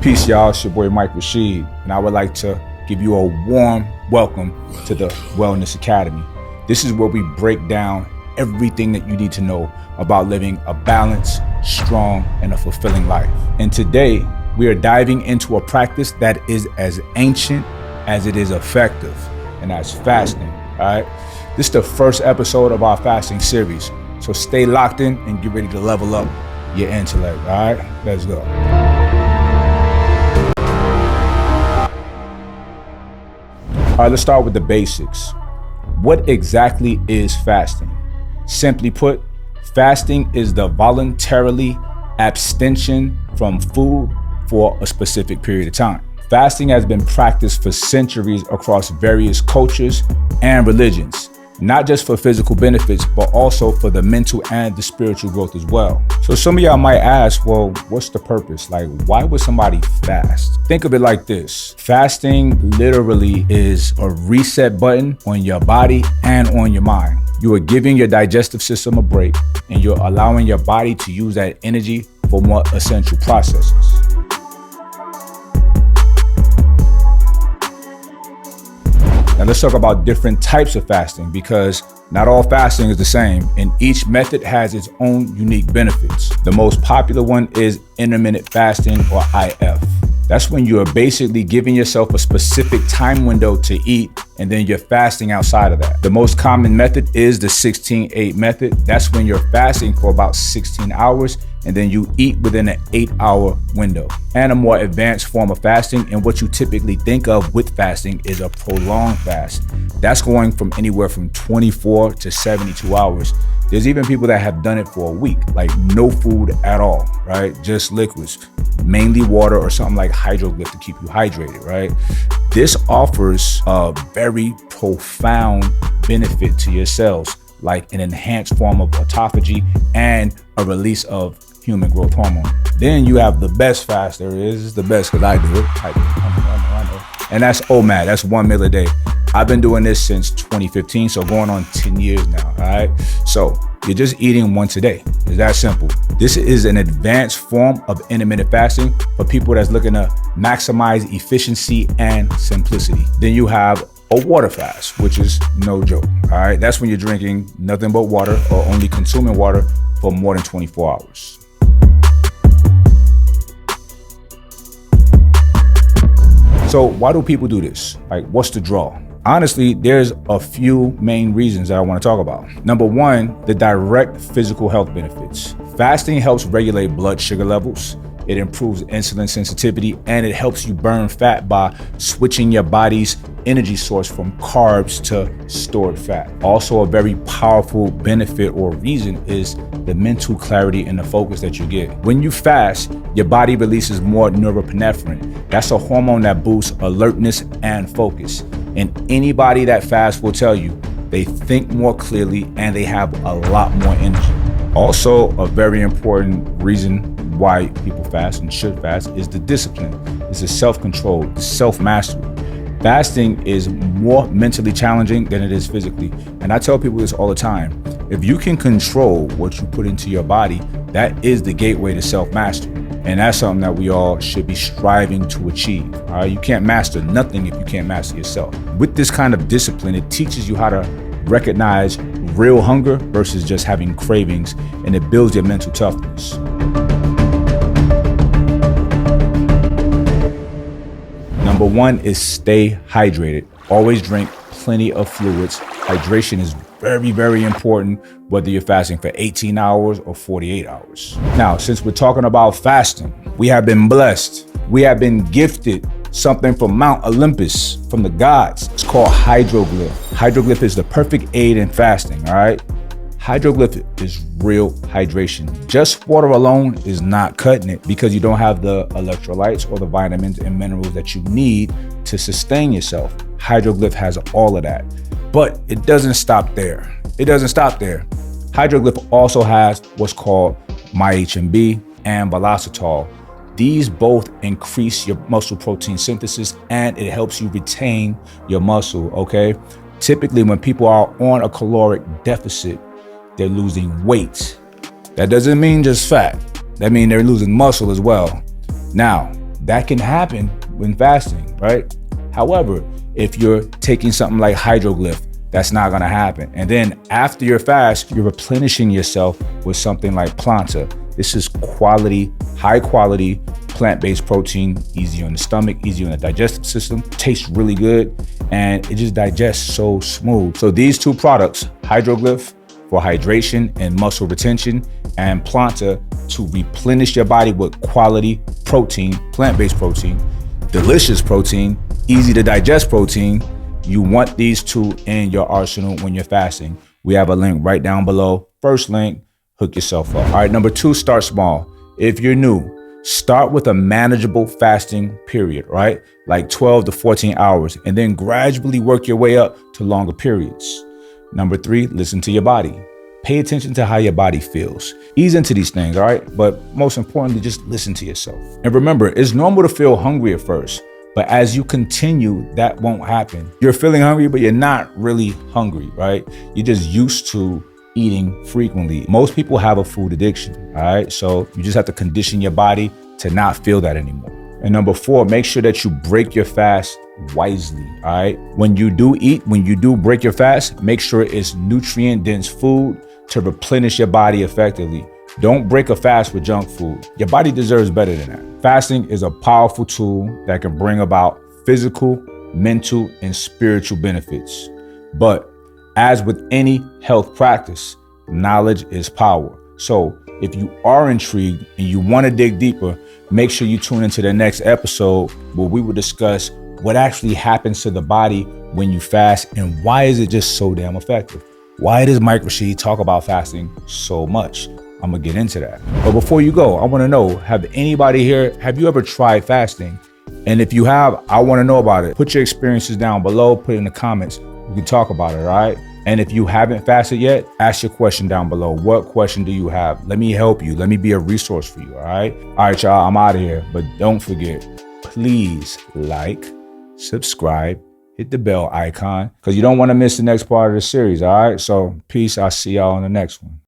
Peace, y'all. It's your boy Mike Rashid, and I would like to give you a warm welcome to the Wellness Academy. This is where we break down everything that you need to know about living a balanced, strong, and a fulfilling life. And today, we are diving into a practice that is as ancient as it is effective, and that's fasting, all right? This is the first episode of our fasting series, so stay locked in and get ready to level up your intellect, all right? Let's go. All right, let's start with the basics. What exactly is fasting? Simply put, fasting is the voluntarily abstention from food for a specific period of time. Fasting has been practiced for centuries across various cultures and religions, not just for physical benefits, but also for the mental and the spiritual growth as well. So some of y'all might ask, well, what's the purpose? Like, why would somebody fast? Think of it like this. Fasting literally is a reset button on your body and on your mind. You are giving your digestive system a break, and you're allowing your body to use that energy for more essential processes. Now let's talk about different types of fasting, because not all fasting is the same, and each method has its own unique benefits. The most popular one is intermittent fasting, or IF. That's when you are basically giving yourself a specific time window to eat, and then you're fasting outside of that. The most common method is the 16-8 method. That's when you're fasting for about 16 hours, and then you eat within an 8-hour window. And a more advanced form of fasting, and what you typically think of with fasting, is a prolonged fast. That's going from anywhere from 24 to 72 hours. There's even people that have done it for a week, like no food at all, right? Just liquids, mainly water or something like hydroglyph to keep you hydrated, right? This offers a very profound benefit to your cells, like an enhanced form of autophagy and a release of human growth hormone. Then you have the best fast there is. It's the best because I do it. I know. And that's OMAD. That's 1 meal a day. I've been doing this since 2015, so going on 10 years now, all right? So you're just eating once a day. It's that simple. This is an advanced form of intermittent fasting for people that's looking to maximize efficiency and simplicity. Then you have a water fast, which is no joke, all right? That's when you're drinking nothing but water or only consuming water for more than 24 hours. So why do people do this? Like, what's the draw? Honestly, there's a few main reasons that I want to talk about. Number one, the direct physical health benefits. Fasting helps regulate blood sugar levels. It improves insulin sensitivity, and it helps you burn fat by switching your body's energy source from carbs to stored fat. Also, a very powerful benefit or reason is the mental clarity and the focus that you get. When you fast, your body releases more norepinephrine. That's a hormone that boosts alertness and focus. And anybody that fasts will tell you they think more clearly and they have a lot more energy. Also, a very important reason why people fast and should fast is the discipline. It's the self-control, the self-mastery. Fasting is more mentally challenging than it is physically. And I tell people this all the time. If you can control what you put into your body, that is the gateway to self-mastery. And that's something that we all should be striving to achieve. All right? You can't master nothing if you can't master yourself. With this kind of discipline, it teaches you how to recognize real hunger versus just having cravings, and it builds your mental toughness. Number one is stay hydrated. Always drink plenty of fluids. Hydration is very, very important, whether you're fasting for 18 hours or 48 hours. Now, since we're talking about fasting, we have been blessed. We have been gifted something from Mount Olympus, from the gods. It's called hydroglyph. Hydroglyph is the perfect aid in fasting, all right? Hydroglyph is real hydration. Just water alone is not cutting it because you don't have the electrolytes or the vitamins and minerals that you need to sustain yourself. Hydroglyph has all of that. But it doesn't stop there. It doesn't stop there. Hydroglyph also has what's called MyHMB and Velocitol. These both increase your muscle protein synthesis, and it helps you retain your muscle, okay? Typically, when people are on a caloric deficit, they're losing weight. That doesn't mean just fat. That means they're losing muscle as well. Now, that can happen when fasting, right? However, if you're taking something like hydroglyph, that's not gonna happen. And then after your fast, you're replenishing yourself with something like planta. This is quality, high quality, plant-based protein, easy on the stomach, easy on the digestive system, tastes really good, and it just digests so smooth. So these two products, hydroglyph for hydration and muscle retention, and planta to replenish your body with quality protein, plant-based protein, delicious protein, easy to digest protein. You want these two in your arsenal when you're fasting. We have a link right down below. First link, hook yourself up. All right, number 2, start small. If you're new, start with a manageable fasting period, right? Like 12 to 14 hours, and then gradually work your way up to longer periods. Number 3, listen to your body. Pay attention to how your body feels. Ease into these things, all right? But most importantly, just listen to yourself. And remember, it's normal to feel hungry at first, but as you continue, that won't happen. You're feeling hungry, but you're not really hungry, right? You're just used to eating frequently. Most people have a food addiction, all right? So you just have to condition your body to not feel that anymore. And number 4, make sure that you break your fast wisely, all right? When you do break your fast, make sure it's nutrient-dense food to replenish your body effectively. Don't break a fast with junk food. Your body deserves better than that. Fasting is a powerful tool that can bring about physical, mental, and spiritual benefits. But as with any health practice, knowledge is power. So if you are intrigued and you want to dig deeper, make sure you tune into the next episode where we will discuss what actually happens to the body when you fast and why is it just so damn effective. Why does Mike Rashid talk about fasting so much? I'm gonna get into that. But before you go, I wanna know, have anybody here, have you ever tried fasting? And if you have, I wanna know about it. Put your experiences down below, put it in the comments. We can talk about it, all right? And if you haven't fasted yet, ask your question down below. What question do you have? Let me help you. Let me be a resource for you, all right? All right, y'all, I'm out of here. But don't forget, please like, subscribe, hit the bell icon, because you don't wanna miss the next part of the series, all right? So peace, I'll see y'all on the next one.